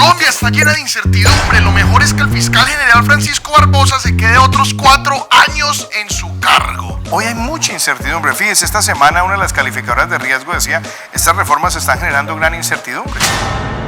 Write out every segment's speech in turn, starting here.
Colombia está llena de incertidumbre. Lo mejor es que el fiscal general Francisco Barbosa se quede otros 4 años en su cargo. Hoy hay mucha incertidumbre. Fíjese, esta semana una de las calificadoras de riesgo decía: estas reformas están generando gran incertidumbre.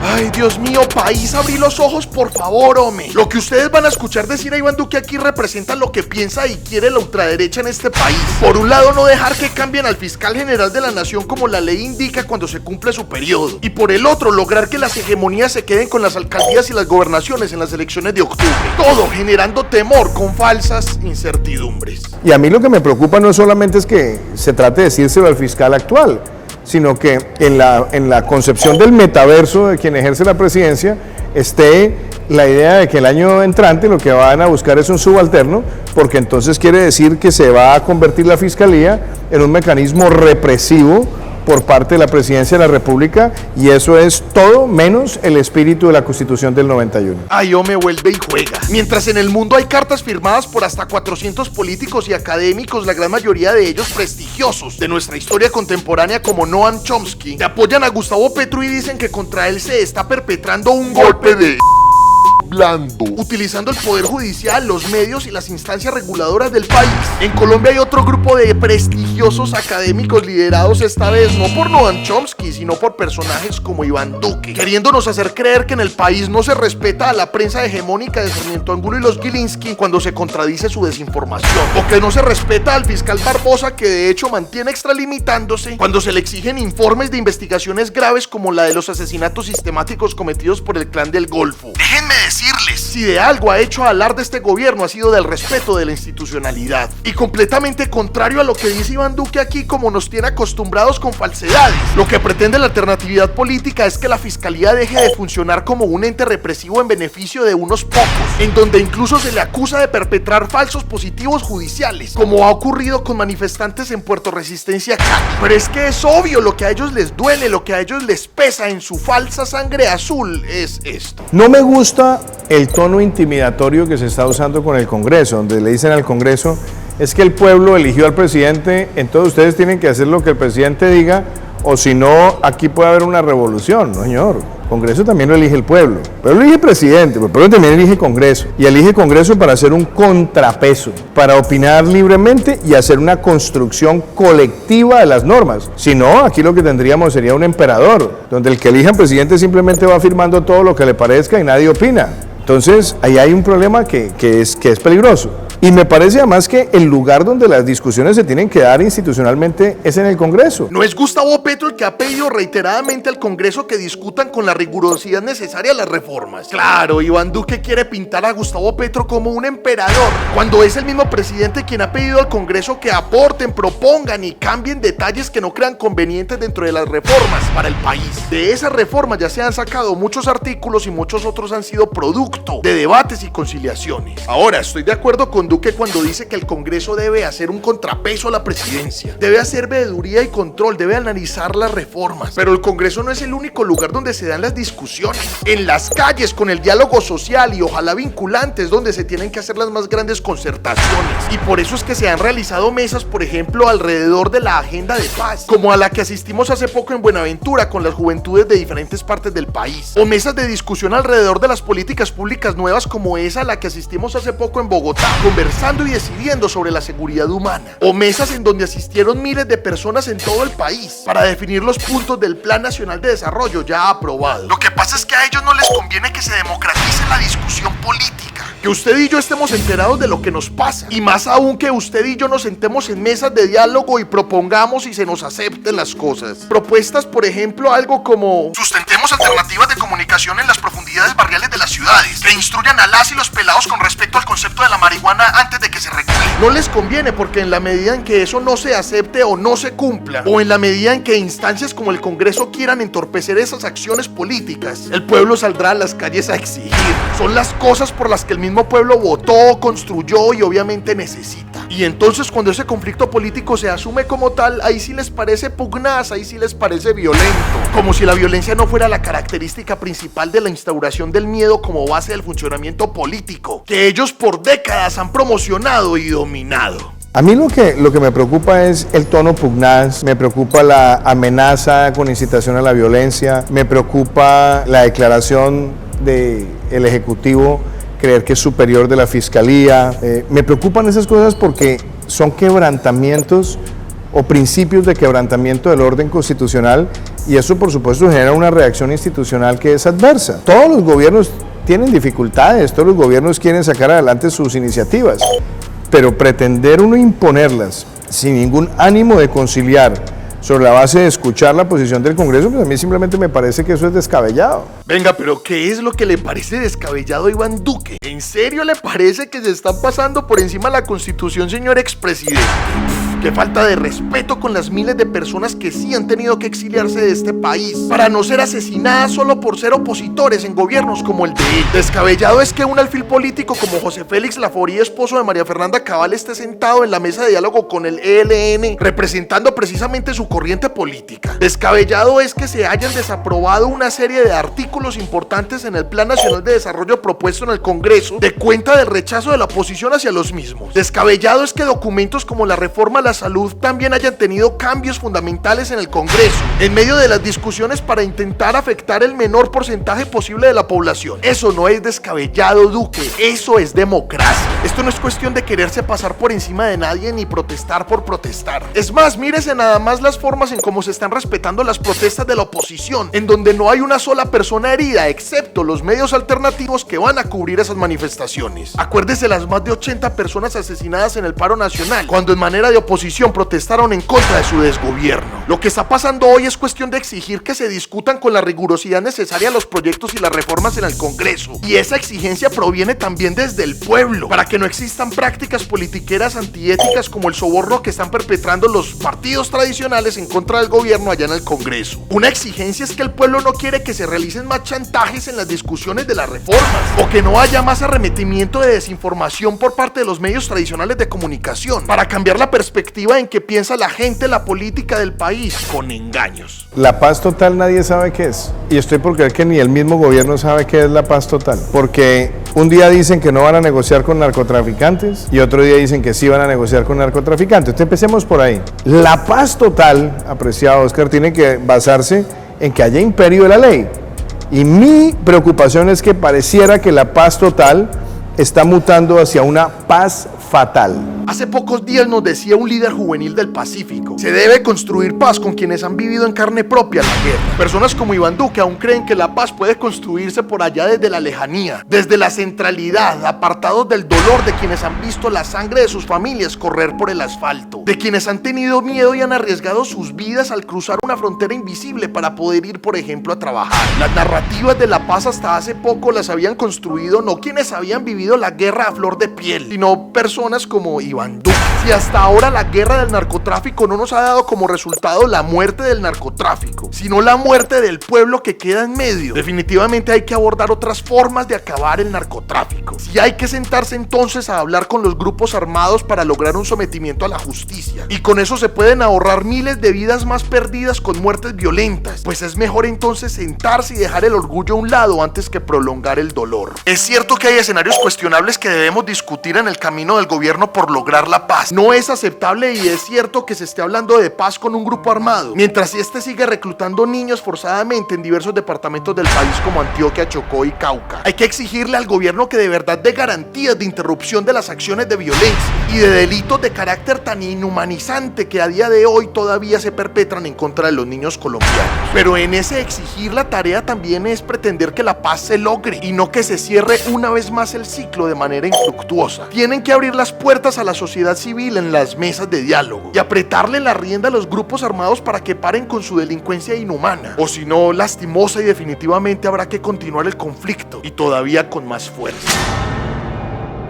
Ay, Dios mío, país, abrí los ojos, por favor, hombre. Lo que ustedes van a escuchar decir a Iván Duque aquí representa lo que piensa y quiere la ultraderecha en este país. Por un lado, no dejar que cambien al fiscal general de la nación como la ley indica cuando se cumple su periodo. Y por el otro, lograr que las hegemonías se queden con las alcaldías y las gobernaciones en las elecciones de octubre. Todo generando temor con falsas incertidumbres. Y a mí lo que me preocupa no solamente es que se trate de decírselo al fiscal actual, sino que en la concepción del metaverso de quien ejerce la presidencia esté la idea de que el año entrante lo que van a buscar es un subalterno, porque entonces quiere decir que se va a convertir la fiscalía en un mecanismo represivo por parte de la presidencia de la República, y eso es todo menos el espíritu de la Constitución del 91. Ay, me vuelve y juega. Mientras en el mundo hay cartas firmadas por hasta 400 políticos y académicos, la gran mayoría de ellos prestigiosos de nuestra historia contemporánea como Noam Chomsky, que apoyan a Gustavo Petro y dicen que contra él se está perpetrando un golpe de blando, utilizando el poder judicial, los medios y las instancias reguladoras del país. En Colombia hay otro grupo de prestigiosos académicos liderados esta vez no por Noam Chomsky, sino por personajes como Iván Duque, queriéndonos hacer creer que en el país no se respeta a la prensa hegemónica de Sarmiento Angulo y los Gilinski cuando se contradice su desinformación, o que no se respeta al fiscal Barbosa, que de hecho mantiene extralimitándose cuando se le exigen informes de investigaciones graves como la de los asesinatos sistemáticos cometidos por el Clan del Golfo. Déjenme decirles, si de algo ha hecho alarde este gobierno ha sido del respeto de la institucionalidad, y completamente contrario a lo que dice Iván Duque aquí, como nos tiene acostumbrados con falsedades. Lo que pretende la alternatividad política es que la fiscalía deje de funcionar como un ente represivo en beneficio de unos pocos, en donde incluso se le acusa de perpetrar falsos positivos judiciales, como ha ocurrido con manifestantes en Puerto Resistencia, Cali. Pero es que es obvio, lo que a ellos les duele, lo que a ellos les pesa en su falsa sangre azul es esto. No me gusta el tono intimidatorio que se está usando con el Congreso, donde le dicen al Congreso: es que el pueblo eligió al presidente, entonces ustedes tienen que hacer lo que el presidente diga, o si no, aquí puede haber una revolución. No, señor, el Congreso también lo elige el pueblo, pero lo elige el presidente, pero el pueblo también elige Congreso, y elige Congreso para hacer un contrapeso, para opinar libremente y hacer una construcción colectiva de las normas. Si no, aquí lo que tendríamos sería un emperador, donde el que elija presidente simplemente va firmando todo lo que le parezca y nadie opina. Entonces, ahí hay un problema que es peligroso. Y me parece además que el lugar donde las discusiones se tienen que dar institucionalmente es en el Congreso. ¿No es Gustavo Petro el que ha pedido reiteradamente al Congreso que discutan con la rigurosidad necesaria las reformas? Claro, Iván Duque quiere pintar a Gustavo Petro como un emperador, cuando es el mismo presidente quien ha pedido al Congreso que aporten, propongan y cambien detalles que no crean convenientes dentro de las reformas para el país. De esas reformas ya se han sacado muchos artículos y muchos otros han sido producto de debates y conciliaciones. Ahora, estoy de acuerdo con Duque cuando dice que el Congreso debe hacer un contrapeso a la presidencia, debe hacer veeduría y control, debe analizar las reformas, pero el Congreso no es el único lugar donde se dan las discusiones. En las calles, con el diálogo social y ojalá vinculantes, donde se tienen que hacer las más grandes concertaciones, y por eso es que se han realizado mesas, por ejemplo, alrededor de la agenda de paz, como a la que asistimos hace poco en Buenaventura con las juventudes de diferentes partes del país, o mesas de discusión alrededor de las políticas públicas nuevas como esa a la que asistimos hace poco en Bogotá, conversando y decidiendo sobre la seguridad humana, o mesas en donde asistieron miles de personas en todo el país para definir los puntos del Plan Nacional de Desarrollo ya aprobado. Lo que pasa es que a ellos no les conviene que se democratice la discusión política, que usted y yo estemos enterados de lo que nos pasa, y más aún que usted y yo nos sentemos en mesas de diálogo y propongamos y se nos acepten las cosas. Propuestas, por ejemplo, algo como: sustentemos alternativas de comunicación en las profundidades barriales de las ciudades, que instruyan a las y los pelados con respecto al concepto de la marihuana antes de que se regule. No les conviene, porque en la medida en que eso no se acepte o no se cumpla, o en la medida en que instancias como el Congreso quieran entorpecer esas acciones políticas, el pueblo saldrá a las calles a exigir. Son las cosas por las que el mismo pueblo votó, construyó y obviamente necesita. Y entonces, cuando ese conflicto político se asume como tal, ahí sí les parece pugnaz, ahí sí les parece violento, como si la violencia no fuera la característica principal de la instauración del miedo como base del funcionamiento político, que ellos por décadas han promocionado y dominado. A mí lo que me preocupa es el tono pugnaz, me preocupa la amenaza con incitación a la violencia, me preocupa la declaración del Ejecutivo creer que es superior de la Fiscalía. Me preocupan esas cosas porque son quebrantamientos o principios de quebrantamiento del orden constitucional y eso por supuesto genera una reacción institucional que es adversa. Todos los gobiernos tienen dificultades, todos los gobiernos quieren sacar adelante sus iniciativas, pero pretender uno imponerlas sin ningún ánimo de conciliar sobre la base de escuchar la posición del Congreso, pues a mí simplemente me parece que eso es descabellado. Venga, pero ¿qué es lo que le parece descabellado a Iván Duque? ¿En serio le parece que se están pasando por encima de la Constitución, señor expresidente? Qué falta de respeto con las miles de personas que sí han tenido que exiliarse de este país para no ser asesinadas solo por ser opositores en gobiernos como el de él. Descabellado es que un alfil político como José Félix Laforía, esposo de María Fernanda Cabal, esté sentado en la mesa de diálogo con el ELN, representando precisamente su corriente política. Descabellado es que se hayan desaprobado una serie de artículos importantes en el Plan Nacional de Desarrollo propuesto en el Congreso de cuenta del rechazo de la oposición hacia los mismos. Descabellado es que documentos como la reforma a la salud también hayan tenido cambios fundamentales en el Congreso, en medio de las discusiones para intentar afectar el menor porcentaje posible de la población. Eso no es descabellado, Duque, eso es democracia. Esto no es cuestión de quererse pasar por encima de nadie ni protestar por protestar. Es más, mírese nada más las formas en cómo se están respetando las protestas de la oposición, en donde no hay una sola persona herida, excepto los medios alternativos que van a cubrir esas manifestaciones. Acuérdese las más de 80 personas asesinadas en el paro nacional, cuando en manera de oposición protestaron en contra de su desgobierno. Lo que está pasando hoy es cuestión de exigir que se discutan con la rigurosidad necesaria los proyectos y las reformas en el Congreso. Y esa exigencia proviene también desde el pueblo, para que no existan prácticas politiqueras antiéticas como el soborno que están perpetrando los partidos tradicionales en contra del gobierno allá en el Congreso. Una exigencia es que el pueblo no quiere que se realicen más chantajes en las discusiones de las reformas, o que no haya más arremetimiento de desinformación por parte de los medios tradicionales de comunicación, para cambiar la perspectiva en que piensa la gente la política del país con engaños. La paz total nadie sabe qué es. Y estoy por creer que ni el mismo gobierno sabe qué es la paz total. Porque un día dicen que no van a negociar con narcotraficantes y otro día dicen que sí van a negociar con narcotraficantes. Entonces empecemos por ahí. La paz total, apreciado Oscar, tiene que basarse en que haya imperio de la ley. Y mi preocupación es que pareciera que la paz total está mutando hacia una paz fatal. Hace pocos días nos decía un líder juvenil del Pacífico: se debe construir paz con quienes han vivido en carne propia la guerra. Personas como Iván Duque aún creen que la paz puede construirse por allá desde la lejanía, desde la centralidad, apartados del dolor de quienes han visto la sangre de sus familias correr por el asfalto, de quienes han tenido miedo y han arriesgado sus vidas al cruzar una frontera invisible para poder ir, por ejemplo, a trabajar. Las narrativas de la paz hasta hace poco las habían construido no quienes habían vivido la guerra a flor de piel, sino personas como Iván Duque. Si hasta ahora la guerra del narcotráfico no nos ha dado como resultado la muerte del narcotráfico, sino la muerte del pueblo que queda en medio, definitivamente hay que abordar otras formas de acabar el narcotráfico. Si hay que sentarse entonces a hablar con los grupos armados para lograr un sometimiento a la justicia, y con eso se pueden ahorrar miles de vidas más perdidas con muertes violentas, pues es mejor entonces sentarse y dejar el orgullo a un lado antes que prolongar el dolor. Es cierto que hay escenarios cuestionables que debemos discutir en el camino del gobierno por lograr la paz. No es aceptable y es cierto que se esté hablando de paz con un grupo armado, mientras este sigue reclutando niños forzadamente en diversos departamentos del país como Antioquia, Chocó y Cauca. Hay que exigirle al gobierno que de verdad dé garantías de interrupción de las acciones de violencia y de delitos de carácter tan inhumanizante que a día de hoy todavía se perpetran en contra de los niños colombianos. Pero en ese exigir la tarea también es pretender que la paz se logre y no que se cierre una vez más el ciclo de manera infructuosa. Tienen que abrir las puertas a la sociedad civil en las mesas de diálogo y apretarle la rienda a los grupos armados para que paren con su delincuencia inhumana, o si no, lastimosa, y definitivamente habrá que continuar el conflicto y todavía con más fuerza.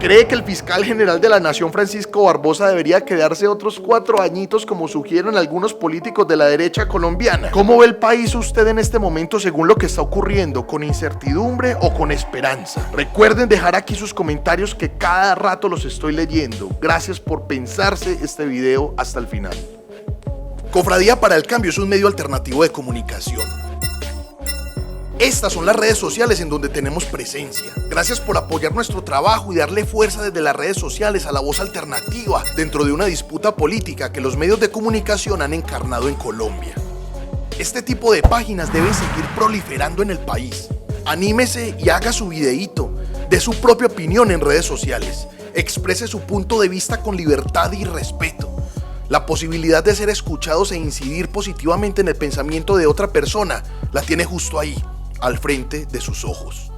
¿Cree que el fiscal general de la Nación, Francisco Barbosa, debería quedarse otros 4 añitos como sugieren algunos políticos de la derecha colombiana? ¿Cómo ve el país usted en este momento según lo que está ocurriendo? ¿Con incertidumbre o con esperanza? Recuerden dejar aquí sus comentarios que cada rato los estoy leyendo. Gracias por pensarse este video hasta el final. Cofradía para el Cambio es un medio alternativo de comunicación. Estas son las redes sociales en donde tenemos presencia. Gracias por apoyar nuestro trabajo y darle fuerza desde las redes sociales a la voz alternativa dentro de una disputa política que los medios de comunicación han encarnado en Colombia. Este tipo de páginas deben seguir proliferando en el país. Anímese y haga su videíto, dé su propia opinión en redes sociales, exprese su punto de vista con libertad y respeto. La posibilidad de ser escuchados e incidir positivamente en el pensamiento de otra persona la tiene justo ahí, al frente de sus ojos.